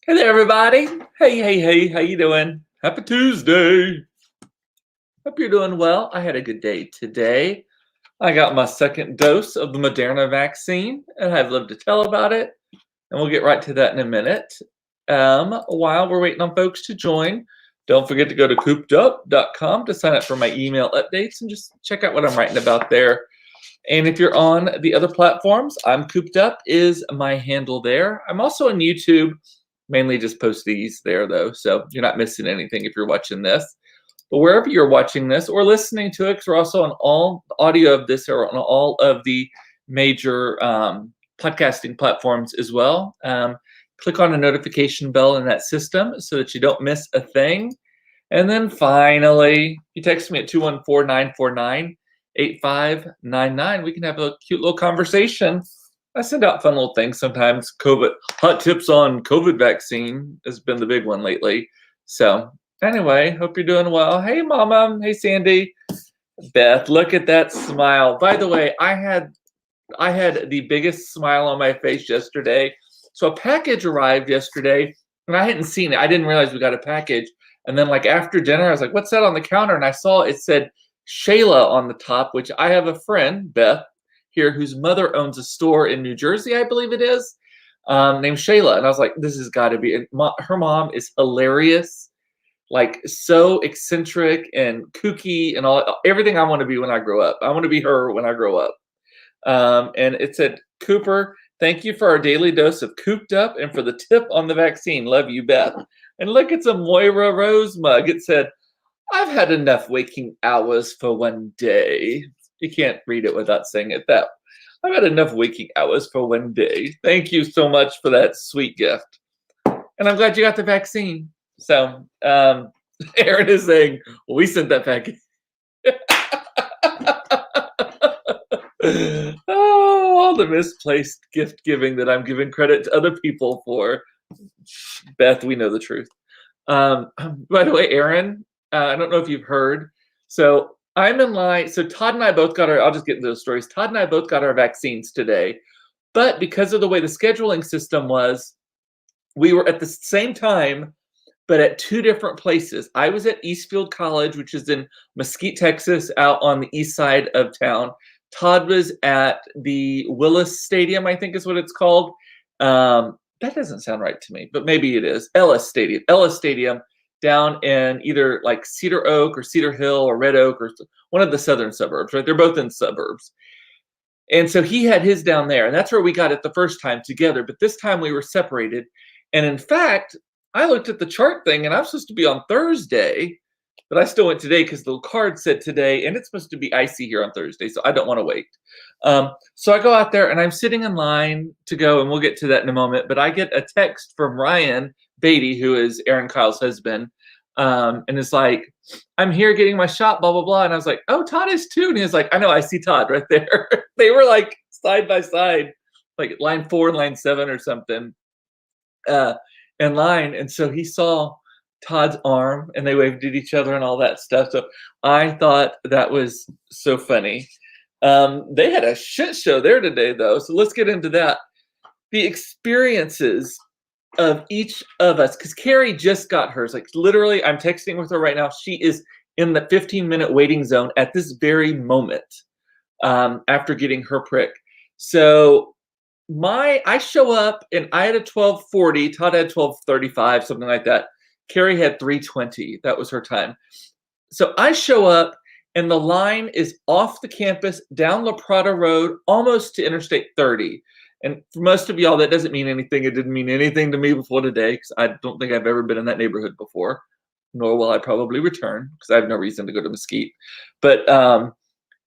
Hey there, everybody. Hey, how you doing? Happy Tuesday. Hope you're doing well. I had a good day today. I got my second dose of the Moderna vaccine, and I'd love to tell about it, and we'll get right to that in a minute. While we're waiting on folks to join, don't forget to go to coopedup.com to sign up for my email updates and just check out what I'm writing about there. And if you're on the other platforms, I'm Cooped Up is my handle there. I'm also on YouTube, mainly just post these there though, so you're not missing anything if you're watching this. But wherever you're watching this or listening to it, because we're also on all the audio of this or on all of the major podcasting platforms as well. Click on a notification bell in that system so that you don't miss a thing. And then finally, you text me at 214-949-8599. We can have a cute little conversation. I send out fun little things sometimes. COVID hot tips on COVID vaccine has been the big one lately. So anyway, hope you're doing well. Hey, Mama. Hey, Sandy. Beth, look at that smile. By the way, I had the biggest smile on my face yesterday. So a package arrived yesterday, and I hadn't seen it. I didn't realize we got a package. And then like after dinner, I was like, what's that on the counter? And I saw it said Shayla on the top, which I have a friend, Beth, here, whose mother owns a store in New Jersey, I believe it is, named Shayla. And I was like, this has got to be, her mom is hilarious, like so eccentric and kooky and everything I want to be when I grow up. I want to be her when I grow up. And it said, Cooper, thank you for our daily dose of Cooped Up and for the tip on the vaccine. Love you, Beth. And look, it's a Moira Rose mug. It said, I've had enough waking hours for one day. You can't read it without saying it that. I've had enough waking hours for one day. Thank you so much for that sweet gift. And I'm glad you got the vaccine. So Aaron is saying, well, we sent that package. Oh, all the misplaced gift giving that I'm giving credit to other people for. Beth, we know the truth. By the way, Aaron, I don't know if you've heard. So I'm in line. So Todd and I both got I'll just get into those stories. Todd and I both got our vaccines today. But because of the way the scheduling system was, we were at the same time, but at two different places. I was at Eastfield College, which is in Mesquite, Texas, out on the east side of town. Todd was at the Willis Stadium, I think is what it's called. That doesn't sound right to me, but maybe it is. Ellis Stadium down in either like Cedar Oak or Cedar Hill or Red Oak or one of the southern suburbs, right? They're both in suburbs. And so he had his down there, and that's where we got it the first time together. But this time we were separated. And in fact, I looked at the chart thing, and I'm supposed to be on Thursday, but I still went today because the card said today, and it's supposed to be icy here on Thursday, so I don't want to wait. So I go out there, and I'm sitting in line to go, and we'll get to that in a moment, but I get a text from Ryan Beatty, who is Aaron Kyle's husband, and it's like, I'm here getting my shot, blah, blah, blah. And I was like, oh, Todd is too. And he was like, I know, I see Todd right there. They were like side by side, like line 4 and line 7 or something. In line, and so he saw Todd's arm and they waved at each other and all that stuff. So I thought that was so funny. They had a shit show there today though, so let's get into that. The experiences of each of us, because Carrie just got hers, like literally I'm texting with her right now. She is in the 15-minute waiting zone at this very moment after getting her prick. So I show up and I had a 12:40, Todd had 12:35, something like that. Carrie had 3:20. That was her time. So I show up and the line is off the campus down La Prada Road, almost to Interstate 30. And for most of y'all, that doesn't mean anything. It didn't mean anything to me before today because I don't think I've ever been in that neighborhood before, nor will I probably return because I have no reason to go to Mesquite. But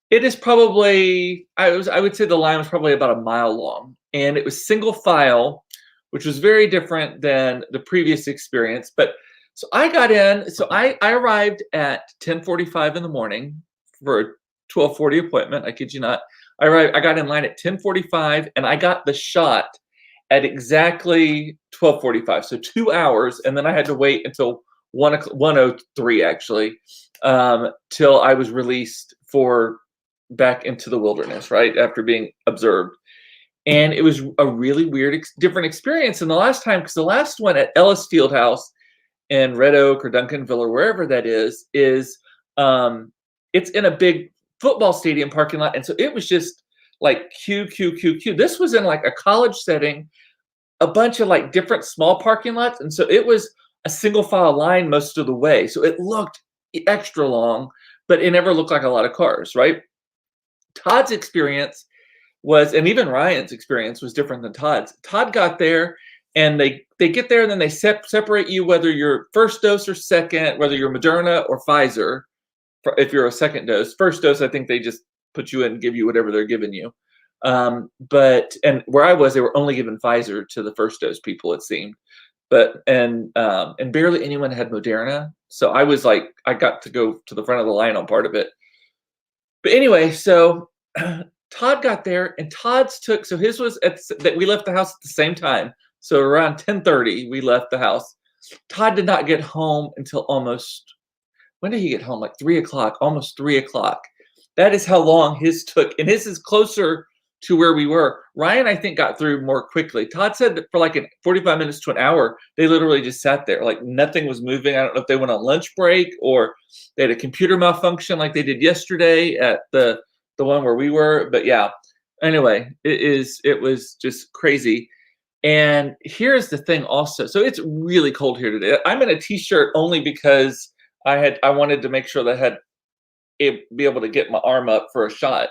it is probably, I would say the line was probably about a mile long, and it was single file, which was very different than the previous experience. But so I got in, so I arrived at 10:45 in the morning for a 12:40 appointment. I kid you not. I got in line at 10:45 and I got the shot at exactly 12:45. So 2 hours. And then I had to wait until 1:03 actually, till I was released for back into the wilderness, right? After being observed. And it was a really weird, different experience than the last time, because the last one at Ellis Fieldhouse in Red Oak or Duncanville or wherever that is it's in a big football stadium parking lot, and so it was just like queue, queue, queue, queue. This was in like a college setting, a bunch of like different small parking lots, and so it was a single file line most of the way. So it looked extra long, but it never looked like a lot of cars, right? Todd's experience was, and even Ryan's experience was different than Todd's. Todd got there, and they get there, and then they separate you whether you're first dose or second, whether you're Moderna or Pfizer. If you're a second dose, first dose, I think they just put you in and give you whatever they're giving you. But where I was, they were only giving Pfizer to the first dose people, it seemed. But and barely anyone had Moderna, so I was like, I got to go to the front of the line on part of it. But anyway, so Todd got there, and Todd's took, so his was that we left the house at the same time. So around 10:30, we left the house. Todd did not get home until almost, when did he get home? Like 3 o'clock, almost 3 o'clock. That is how long his took, and his is closer to where we were. Ryan, I think, got through more quickly. Todd said that for like 45 minutes to an hour, they literally just sat there. Like nothing was moving. I don't know if they went on lunch break or they had a computer malfunction like they did yesterday at the one where we were. But yeah, anyway, it was just crazy. And here's the thing also. So it's really cold here today. I'm in a t-shirt only because I wanted to make sure that I had be able to get my arm up for a shot.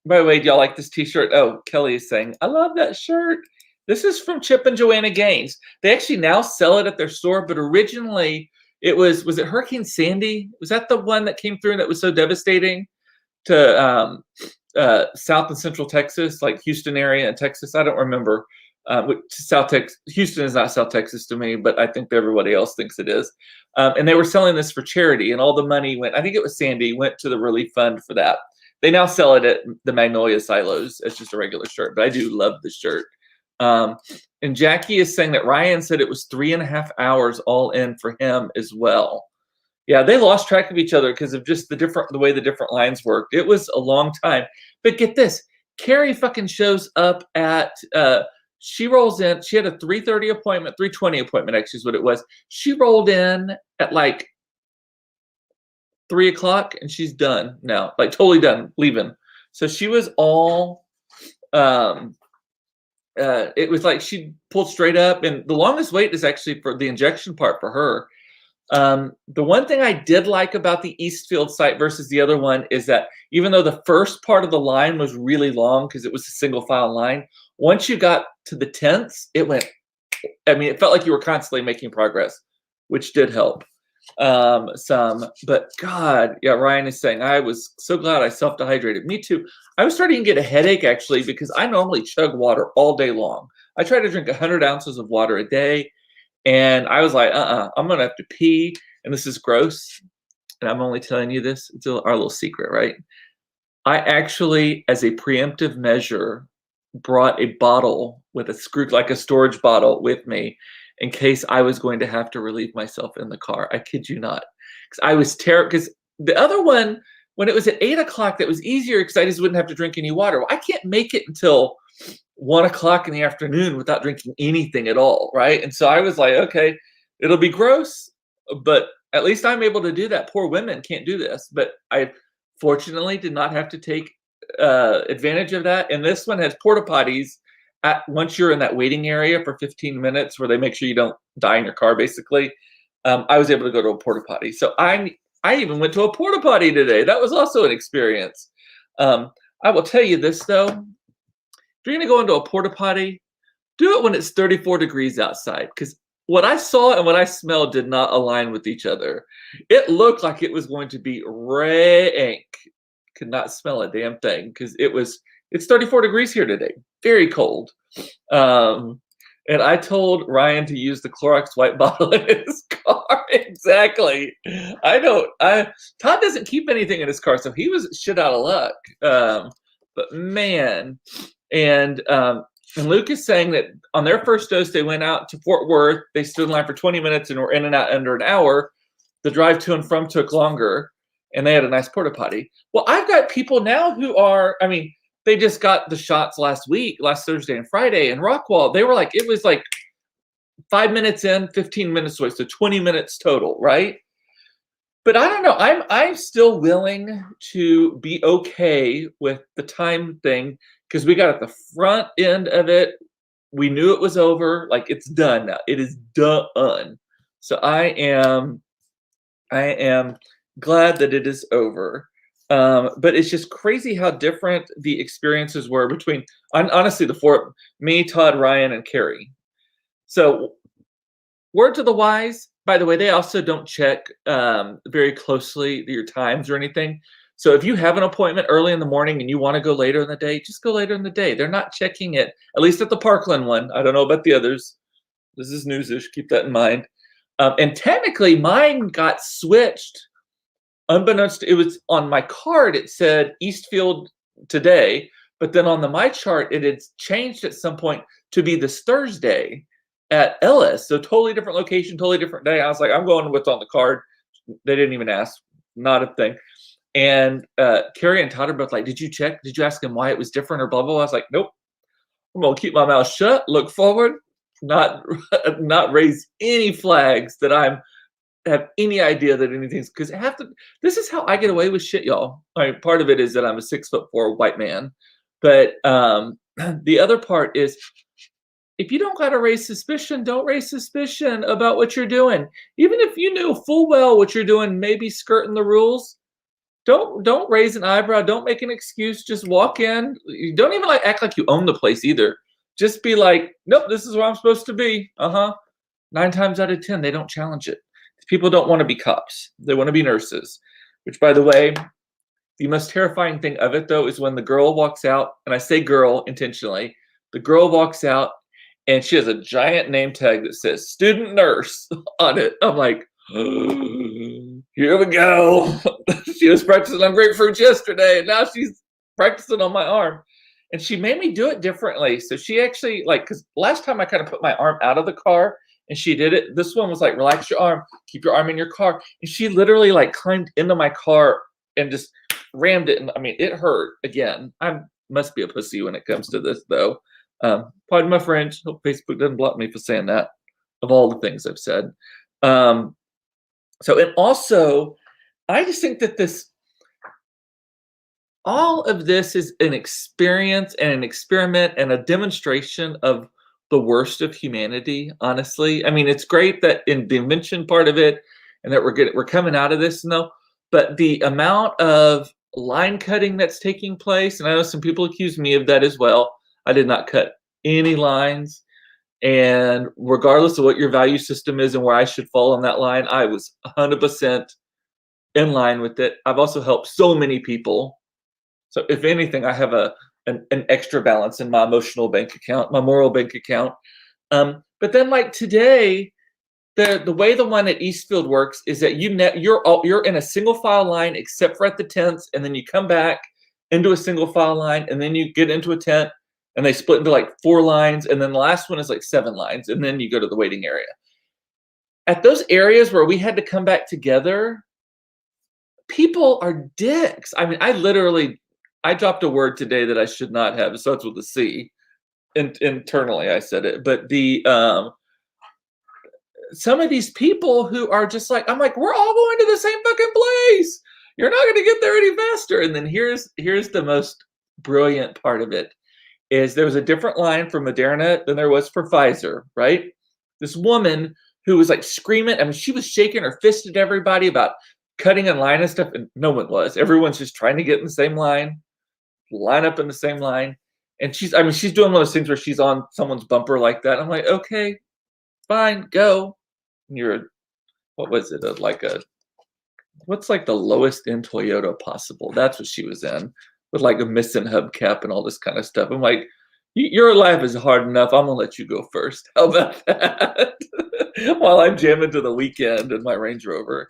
By the way, do y'all like this t-shirt? Oh, Kelly is saying, I love that shirt. This is from Chip and Joanna Gaines. They actually now sell it at their store, but originally it was it Hurricane Sandy? Was that the one that came through and that was so devastating to South and Central Texas, like Houston area and Texas? I don't remember. South Texas, Houston is not South Texas to me, but I think everybody else thinks it is. And they were selling this for charity, and all the money went, I think it was Sandy, went to the relief fund for that. They now sell it at the Magnolia Silos as just a regular shirt, but I do love the shirt. And Jackie is saying that Ryan said it was 3.5 hours all in for him as well. Yeah, they lost track of each other because of just the way the different lines worked. It was a long time. But get this, Carrie fucking shows up at she rolls in. She had a 3:30 appointment, 3:20 appointment, actually is what it was. She rolled in at like 3 o'clock, and she's done now, like totally done, leaving. So she was all, it was like she pulled straight up, and the longest wait is actually for the injection part for her. The one thing I did like about the Eastfield site versus the other one is that even though the first part of the line was really long because it was a single file line, once you got to the 10th, it went, I mean, it felt like you were constantly making progress, which did help some. But God, yeah, Ryan is saying, I was so glad I self-dehydrated. Me too. I was starting to get a headache actually because I normally chug water all day long. I try to drink 100 ounces of water a day. And I was like, I'm going to have to pee. And this is gross. And I'm only telling you this. It's our little secret, right? I actually, as a preemptive measure, brought a bottle with a screw, like a storage bottle with me in case I was going to have to relieve myself in the car. I kid you not. Because I was terrible. Because the other one, when it was at 8 o'clock, that was easier because I just wouldn't have to drink any water. Well, I can't make it until 1 o'clock in the afternoon without drinking anything at all, right? And so I was like, okay, it'll be gross, but at least I'm able to do that. Poor women can't do this, but I fortunately did not have to take advantage of that. And this one has porta potties once you're in that waiting area for 15 minutes where they make sure you don't die in your car, basically. I was able to go to a porta potty. So I even went to a porta potty today. That was also an experience. I will tell you this though. If you're going to go into a porta potty, do it when it's 34 degrees outside, because what I saw and what I smelled did not align with each other. It looked like it was going to be rank. Could not smell a damn thing because it's 34 degrees here today. Very cold. And I told Ryan to use the Clorox white bottle in his car. Exactly. Todd doesn't keep anything in his car, so he was shit out of luck. But man, and Luke is saying that on their first dose, they went out to Fort Worth. They stood in line for 20 minutes and were in and out under an hour. The drive to and from took longer, and they had a nice porta potty. Well, I've got people now who are, I mean, they just got the shots last Thursday and Friday, and Rockwall, they were like, it was like 5 minutes in, 15 minutes away, so 20 minutes total, right? But I don't know. I'm still willing to be okay with the time thing because we got at the front end of it. We knew it was over. Like it's done now. It is done. So I am glad that it is over. But it's just crazy how different the experiences were between honestly the four me, Todd, Ryan, and Carrie. So word to the wise, by the way, they also don't check very closely your times or anything. So if you have an appointment early in the morning and you want to go later in the day, just go later in the day. They're not checking it, at least at the Parkland one. I don't know about the others. This is newsish. Keep that in mind. And technically, mine got switched. Unbeknownst, it was on my card. It said Eastfield today, but then on the my chart, it had changed at some point to be this Thursday at Ellis. So totally different location, totally different day. I was like, I'm going with what's on the card. They didn't even ask. Not a thing. And Carrie and Todd are both like, did you check? Did you ask him why it was different or blah, blah, blah? I was like, nope. I'm going to keep my mouth shut, look forward, not raise any flags that I'm have any idea that anything's because this is how I get away with shit, y'all. I mean, part of it is that I'm a 6'4" white man. But the other part is if you don't gotta raise suspicion, don't raise suspicion about what you're doing. Even if you knew full well what you're doing, maybe skirting the rules, don't raise an eyebrow, don't make an excuse, just walk in. You don't even like act like you own the place either. Just be like, nope, this is where I'm supposed to be. 9 times out of 10, they don't challenge it. People don't want to be cops. They want to be nurses, which by the way, the most terrifying thing of it though is when the girl walks out, and I say girl intentionally, the girl walks out and she has a giant name tag that says student nurse on it. I'm like, here we go. She was practicing on grapefruits yesterday and now she's practicing on my arm. And she made me do it differently. So she actually because last time I kind of put my arm out of the car and she did it. This one was like, relax your arm, keep your arm in your car. And she literally climbed into my car and just rammed it. And I mean, it hurt again. I must be a pussy when it comes to this though. Pardon my French. Hope Facebook doesn't block me for saying that of all the things I've said. And also I just think that all of this is an experience and an experiment and a demonstration of the worst of humanity, honestly. I mean, it's great that in the invention part of it and that we're coming out of this, but the amount of line cutting that's taking place, and I know some people accuse me of that as well. I did not cut any lines. And regardless of what your value system is and where I should fall on that line, I was 100% in line with it. I've also helped so many people. So if anything, I have an extra balance in my emotional bank account, my moral bank account. But then today, the way the one at Eastfield works is that you're in a single file line except for at the tents, and then you come back into a single file line, and then you get into a tent, and they split into 4 lines, and then the last one is 7 lines, and then you go to the waiting area. At those areas where we had to come back together, people are dicks. I mean, I dropped a word today that I should not have. It starts with a C. Internally, I said it. But some of these people who are just I'm like, we're all going to the same fucking place. You're not going to get there any faster. And then here's the most brilliant part of it is there was a different line for Moderna than there was for Pfizer, right? This woman who was screaming. I mean, she was shaking her fist at everybody about cutting in line and stuff. And no one was. Everyone's just trying to get in the same line. Line up in the same line, and she's doing one of those things where she's on someone's bumper like that. I'm like, okay, fine, go. And what was it? What's the lowest end Toyota possible? That's what she was in, with a missing hubcap and all this kind of stuff. I'm like, your life is hard enough. I'm gonna let you go first. How about that? While I'm jamming to the weekend in my Range Rover.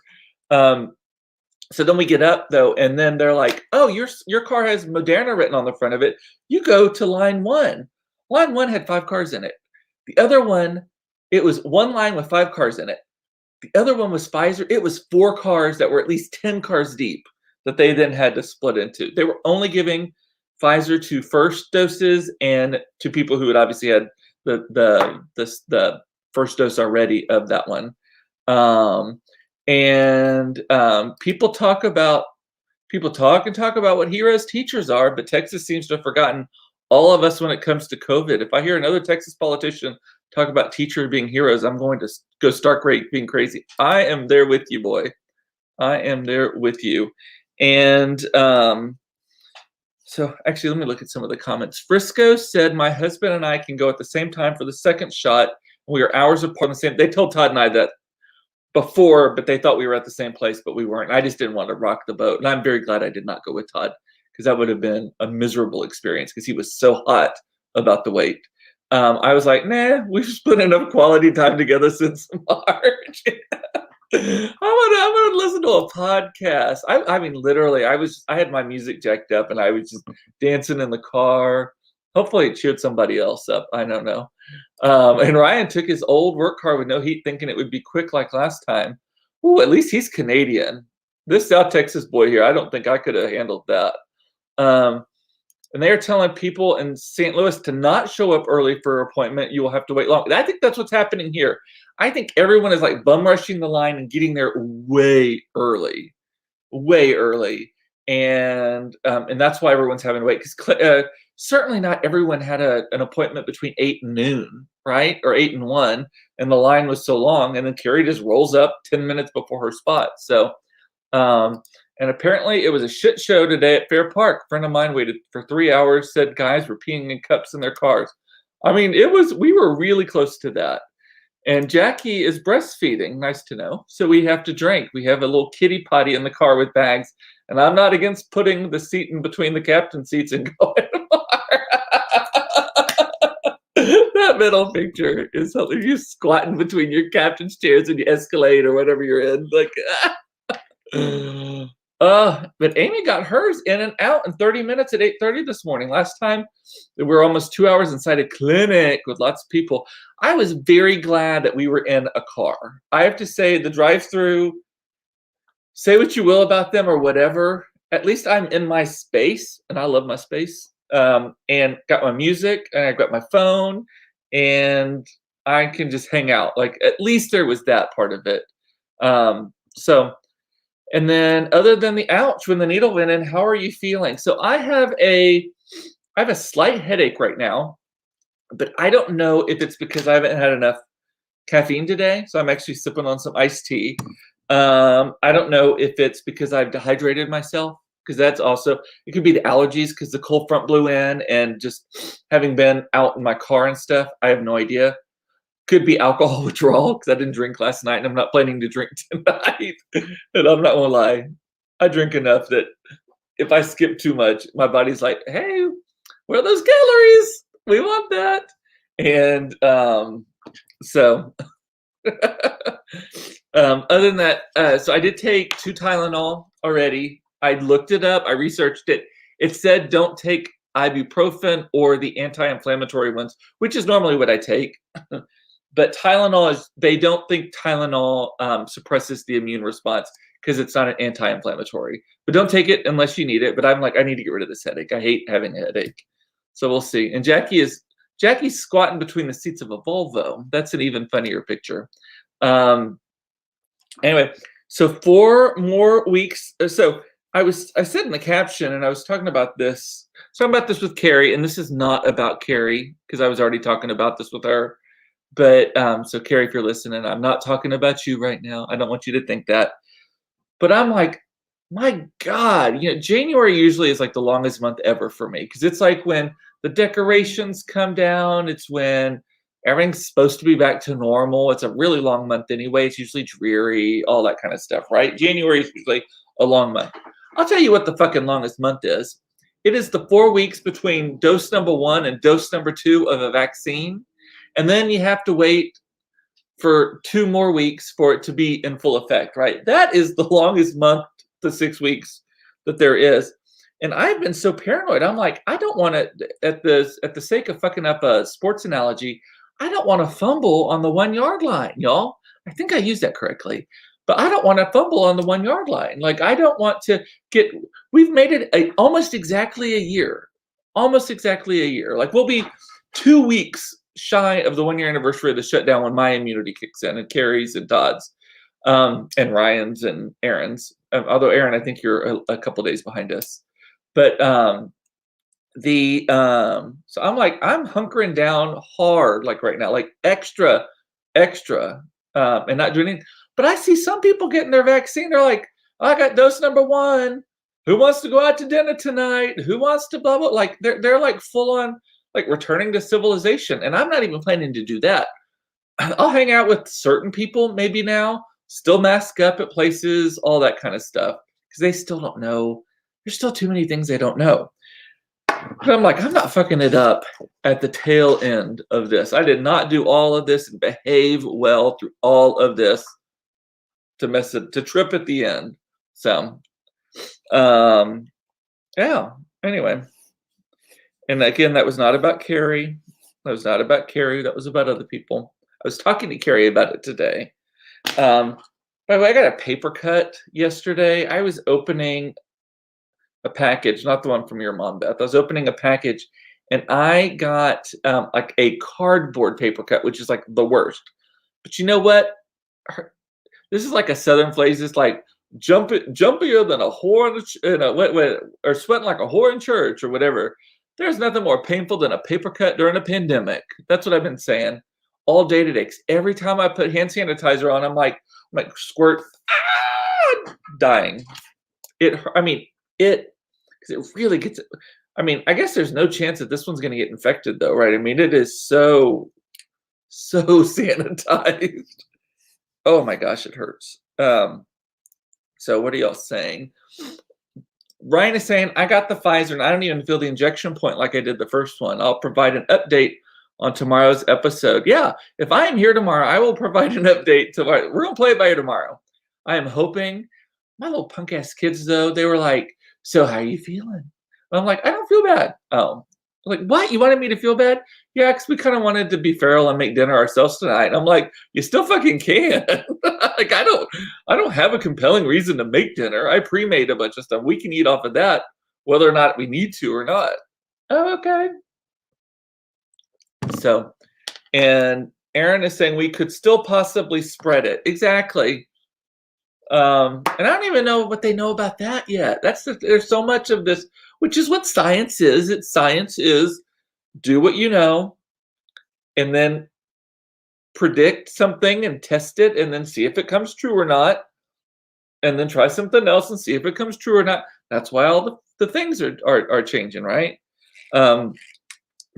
So then we get up though, and then they're like, "Oh, your car has Moderna written on the front of it. You go to line 1. Line 1 had 5 cars in it. The other one, it was one line with 5 cars in it. The other one was Pfizer. It was 4 cars that were at least 10 cars deep that they then had to split into. They were only giving Pfizer to first doses and to people who had obviously had the first dose already of that one. People talk and talk about what heroes teachers are, but Texas seems to have forgotten all of us when it comes to COVID. If I hear another Texas politician talk about teachers being heroes, I'm going to go stark being crazy. I am there with you, boy. I am there with you. And so actually, let me look at some of the comments. Frisco said, my husband and I can go at the same time for the second shot. We are hours apart on the same. They told Todd and I that before, but they thought we were at the same place, but we weren't. I just didn't want to rock the boat. And I'm very glad I did not go with Todd, because that would have been a miserable experience, because he was so hot about the wait. I was like, nah, we've spent enough quality time together since March. I'm gonna listen to a podcast. I mean, literally, I had my music jacked up and I was just dancing in the car. Hopefully it cheered somebody else up. I don't know. And Ryan took his old work car with no heat, thinking it would be quick like last time. Ooh, at least he's Canadian. This South Texas boy here, I don't think I could have handled that. And they are telling people in St. Louis to not show up early for an appointment. You will have to wait long. I think that's what's happening here. I think everyone is like bum rushing the line and getting there way early. And that's why everyone's having to wait, because certainly not everyone had an appointment between 8 and noon, right? Or 8 and 1, and the line was so long, and then Carrie just rolls up 10 minutes before her spot. So, and apparently it was a shit show today at Fair Park. A friend of mine waited for 3 hours, said guys were peeing in cups in their cars. I mean, we were really close to that. And Jackie is breastfeeding, nice to know. So we have to drink. We have a little kitty potty in the car with bags. And I'm not against putting the seat in between the captain seats and going That middle picture is something you squatting between your captain's chairs and you Escalade or whatever you're in. Like, but Amy got hers in and out in 30 minutes at 8:30 this morning. Last time we were almost 2 hours inside a clinic with lots of people. I was very glad that we were in a car. I have to say, the drive-through, say what you will about them or whatever, at least I'm in my space, and I love my space, and got my music, and I got my phone, and I can just hang out. Like, at least there was that part of it. And then other than the ouch when the needle went in, how are you feeling? So I have a slight headache right now, but I don't know if it's because I haven't had enough caffeine today. So I'm actually sipping on some iced tea. I don't know if it's because I've dehydrated myself, because that's also, it could be the allergies because the cold front blew in, and just having been out in my car and stuff, I have no idea. Could be alcohol withdrawal because I didn't drink last night and I'm not planning to drink tonight. And I'm not gonna lie, I drink enough that if I skip too much, my body's like, hey, where are those calories? We want that. And so other than that, so I did take 2 Tylenol already. I looked it up, I researched it. It said don't take ibuprofen or the anti-inflammatory ones, which is normally what I take. But Tylenol they don't think Tylenol suppresses the immune response because it's not an anti-inflammatory. But don't take it unless you need it. But I'm like, I need to get rid of this headache. I hate having a headache. So we'll see. And Jackie's squatting between the seats of a Volvo. That's an even funnier picture. Anyway, so 4 more weeks. So I said in the caption, and I was talking about this. So I'm about this with Carrie, and this is not about Carrie because I was already talking about this with her. But so Carrie, if you're listening, I'm not talking about you right now. I don't want you to think that. But I'm like, my God, January usually is like the longest month ever for me, because it's like when the decorations come down. It's when everything's supposed to be back to normal. It's a really long month anyway. It's usually dreary, all that kind of stuff, right? January is usually a long month. I'll tell you what the fucking longest month is. It is the 4 weeks between dose number 1 and dose number 2 of a vaccine. And then you have to wait for 2 more weeks for it to be in full effect, right? That is the longest month to 6 weeks that there is. And I've been so paranoid. I'm like, I don't want to, at the sake of fucking up a sports analogy, I don't want to fumble on the 1 yard line, y'all. I think I used that correctly. But I don't want to fumble on the 1 yard line. Like, I don't want to we've made it almost exactly a year almost exactly a year. Like we'll be 2 weeks shy of the 1-year anniversary of the shutdown when my immunity kicks in, and Carrie's and Todd's, and Ryan's and Aaron's. Although Aaron, I think you're a couple days behind us. But so I'm hunkering down hard, like right now, like extra, and not doing anything. But I see some people getting their vaccine. They're like, I got dose number 1. Who wants to go out to dinner tonight? Who wants to blah blah? Like they're like full on like returning to civilization, and I'm not even planning to do that. I'll hang out with certain people maybe now, still mask up at places, all that kind of stuff, because they still don't know. There's still too many things they don't know. But I'm like, I'm not fucking it up at the tail end of this. I did not do all of this and behave well through all of this to trip at the end. So, yeah. Anyway, and again, that was not about Carrie. That was not about Carrie. That was about other people. I was talking to Carrie about it today. By the way, I got a paper cut yesterday. I was opening a package, not the one from your mom, Beth. I was opening a package, and I got like a cardboard paper cut, which is like the worst. But you know what? This is like a Southern phrase. It's like jumpier than a whore or sweating like a whore in church or whatever. There's nothing more painful than a paper cut during a pandemic. That's what I've been saying all day today. Every time I put hand sanitizer on, I'm like squirt, dying. It really gets it. I mean, I guess there's no chance that this one's going to get infected, though, right? I mean, it is so sanitized. Oh my gosh, it hurts. So what are y'all saying? Ryan is saying, I got the Pfizer and I don't even feel the injection point like I did the first one. I'll provide an update on tomorrow's episode. Yeah, if I am here tomorrow, I will provide an update tomorrow. We're going to play it by ear tomorrow. I am hoping. My little punk ass kids, though, they were like, so how are you feeling? And I'm like, I don't feel bad. Oh, like, what? You wanted me to feel bad? Yeah, because we kind of wanted to be feral and make dinner ourselves tonight. And I'm like, you still fucking can. Like, I don't have a compelling reason to make dinner. I pre-made a bunch of stuff. We can eat off of that, whether or not we need to or not. Oh, okay. So, and Aaron is saying we could still possibly spread it. Exactly. And I don't even know what they know about that yet. There's so much of this, which is what science is. Science is do what you know, and then predict something and test it, and then see if it comes true or not, and then try something else and see if it comes true or not. That's why all the things are changing, right? But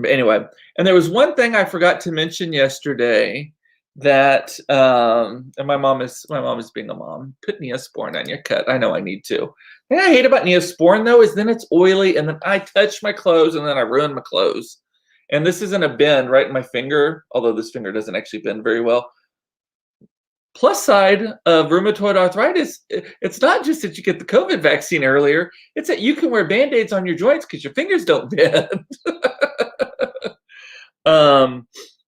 anyway, and there was one thing I forgot to mention yesterday. That and my mom is being a mom. Put Neosporin on your cut. I know I need to. The thing I hate about Neosporin though is then it's oily, and then I touch my clothes, and then I ruin my clothes. And this isn't a bend right in my finger, although this finger doesn't actually bend very well. Plus side of rheumatoid arthritis, it's not just that you get the COVID vaccine earlier, it's that you can wear Band-Aids on your joints because your fingers don't bend.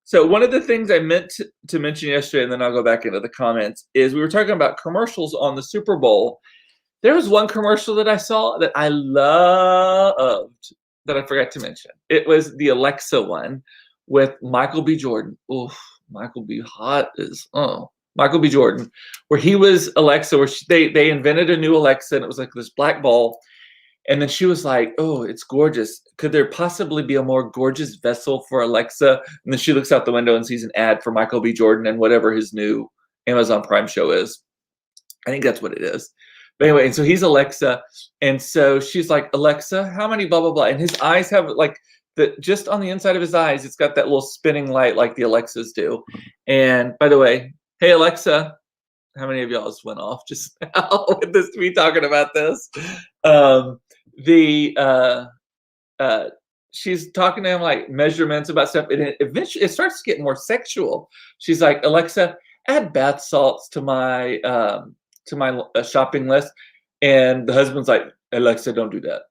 So one of the things I meant to mention yesterday, and then I'll go back into the comments, is we were talking about commercials on the Super Bowl. There was one commercial that I saw that I loved that I forgot to mention. It was the Alexa one with Michael B. Jordan. Oof, Michael B. Michael B. Jordan, where he was Alexa, where they invented a new Alexa, and it was like this black ball. And then she was like, oh, it's gorgeous. Could there possibly be a more gorgeous vessel for Alexa? And then she looks out the window and sees an ad for Michael B. Jordan and whatever his new Amazon Prime show is. I think that's what it is. But anyway, and so he's Alexa. And so she's like, Alexa, how many blah, blah, blah. And his eyes have like, just on the inside of his eyes, it's got that little spinning light like the Alexas do. And by the way, hey, Alexa, how many of y'all went off just now with this, me talking about this? She's talking to him like measurements about stuff, and eventually it starts to get more sexual. She's like, Alexa, add bath salts to my shopping list, and the husband's like, Alexa, don't do that.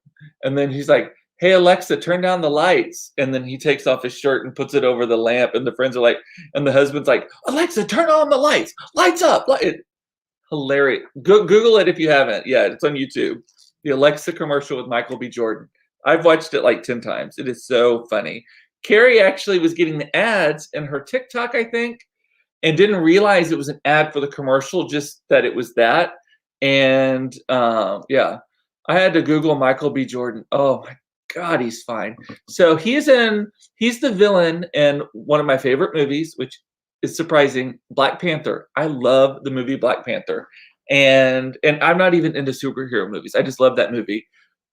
And then he's like, hey, Alexa, turn down the lights. And then he takes off his shirt and puts it over the lamp, and the friends are like, and the husband's like, Alexa, turn on the lights up. Hilarious. Google it if you haven't. Yeah, it's on YouTube. The Alexa commercial with Michael B. Jordan. I've watched it like 10 times. It is so funny. Carrie actually was getting the ads in her TikTok, I think, and didn't realize it was an ad for the commercial, just that it was that. And yeah, I had to Google Michael B. Jordan. Oh my God, he's fine. So he's the villain in one of my favorite movies, which is surprising, Black Panther. I love the movie Black Panther. And I'm not even into superhero movies. I just love that movie.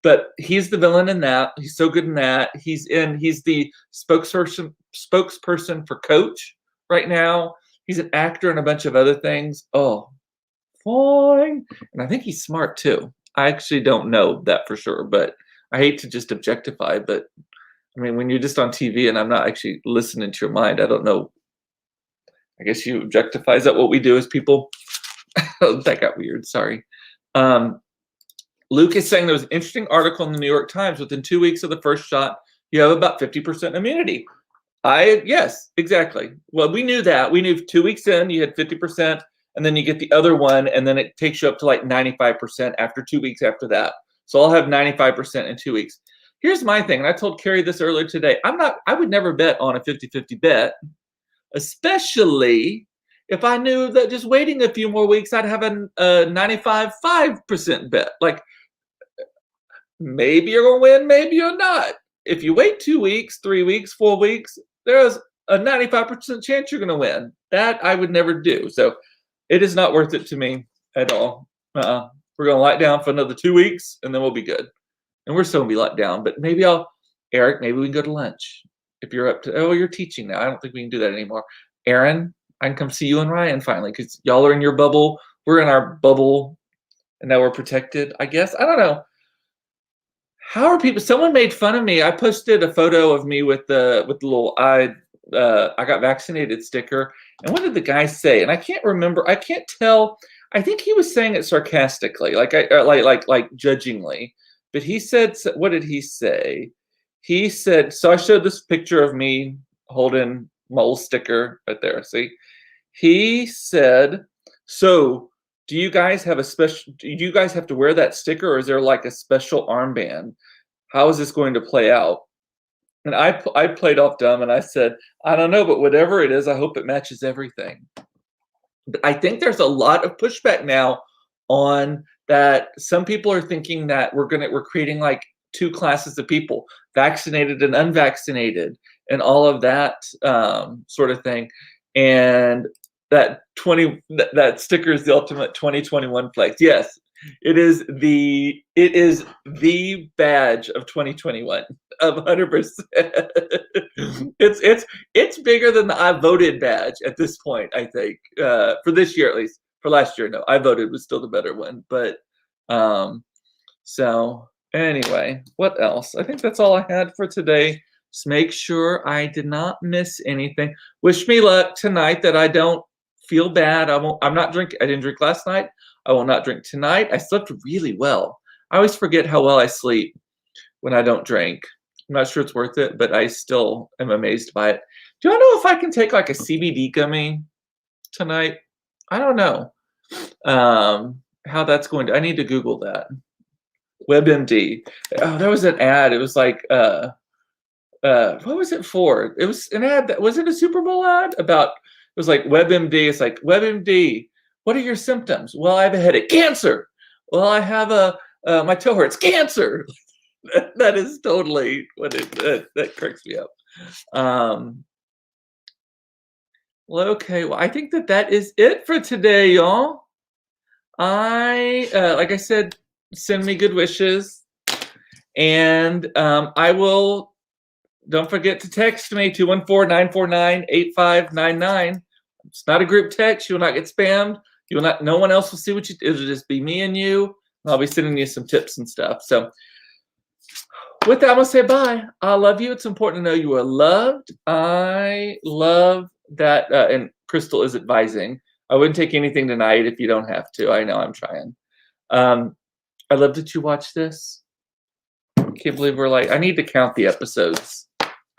But he's the villain in that. He's so good in that. He's the spokesperson for Coach right now. He's an actor and a bunch of other things. Oh, fine. And I think he's smart too. I actually don't know that for sure, but I hate to just objectify, but I mean, when you're just on TV and I'm not actually listening to your mind, I don't know. I guess you objectify. Is that what we do as people? That got weird. Sorry. Luke is saying there was an interesting article in the New York Times. Within 2 weeks of the first shot, you have about 50% immunity. Yes, exactly. Well, we knew that. We knew 2 weeks in, you had 50%, and then you get the other one, and then it takes you up to like 95% after 2 weeks after that. So I'll have 95% in 2 weeks. Here's my thing, and I told Carrie this earlier today. I would never bet on a 50-50 bet, especially if I knew that just waiting a few more weeks, I'd have a 95.5% bet. Like, maybe you're going to win, maybe you're not. If you wait 2 weeks, 3 weeks, 4 weeks, there's a 95% chance you're going to win. That I would never do. So it is not worth it to me at all. We're going to lock down for another 2 weeks, and then we'll be good. And we're still going to be locked down. But maybe Eric, maybe we can go to lunch. If you're up to, you're teaching now. I don't think we can do that anymore. Aaron, I can come see you and Ryan finally, because y'all are in your bubble. We're in our bubble, and now we're protected, I guess. I don't know. How are people? Someone made fun of me. I posted a photo of me with the little I got vaccinated sticker. And what did the guy say? And I can't remember. I can't tell. I think he was saying it sarcastically, like judgingly. But he said, what did he say? He said, so I showed this picture of me holding mole sticker right there. See, he said, so do you guys have to wear that sticker, or is there like a special armband? How is this going to play out? And I played off dumb and I said, I don't know, but whatever it is, I hope it matches everything. But I think there's a lot of pushback now on that. Some people are thinking that we're creating like two classes of people, vaccinated and unvaccinated, and all of that sort of thing. And that sticker is the ultimate 2021 flex. Yes, it is the badge of 2021 of 100%. It's bigger than the I voted badge at this point, I think, for this year at least. For last year, no, I voted was still the better one. But so anyway, what else? I think that's all I had for today. Just make sure I did not miss anything. Wish me luck tonight, that I don't feel bad. I'm not drinking. I didn't drink last night. I will not drink tonight. I slept really well. I always forget how well I sleep when I don't drink. I'm not sure it's worth it, but I still am amazed by it. Do I know if I can take like a CBD gummy tonight? I don't know how that's going to. I need to Google that. WebMD. Oh, there was an ad. It was like, what was it for? It was an ad was it a Super Bowl ad about? It was like WebMD. It's like, WebMD, what are your symptoms? Well, I have a headache. Cancer. Well, I have my toe hurts. Cancer. That is totally what that cracks me up. Well, okay. Well, I think that is it for today, y'all. Like I said, send me good wishes, and I will. Don't forget to text me, 214-949-8599. It's not a group text. You will not get spammed. You will not. No one else will see what you. It'll just be me and you. And I'll be sending you some tips and stuff. So with that, I'm gonna say bye. I love you. It's important to know you are loved. I love that. And Crystal is advising. I wouldn't take anything tonight if you don't have to. I know I'm trying. I love that you watch this. I can't believe we're like. I need to count the episodes.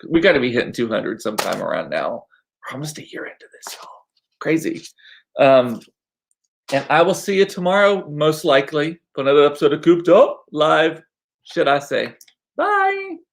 We got to be hitting 200 sometime around now. We're almost a year into this, y'all. Crazy. And I will see you tomorrow, most likely, for another episode of Cooped Up Live, should I say. Bye.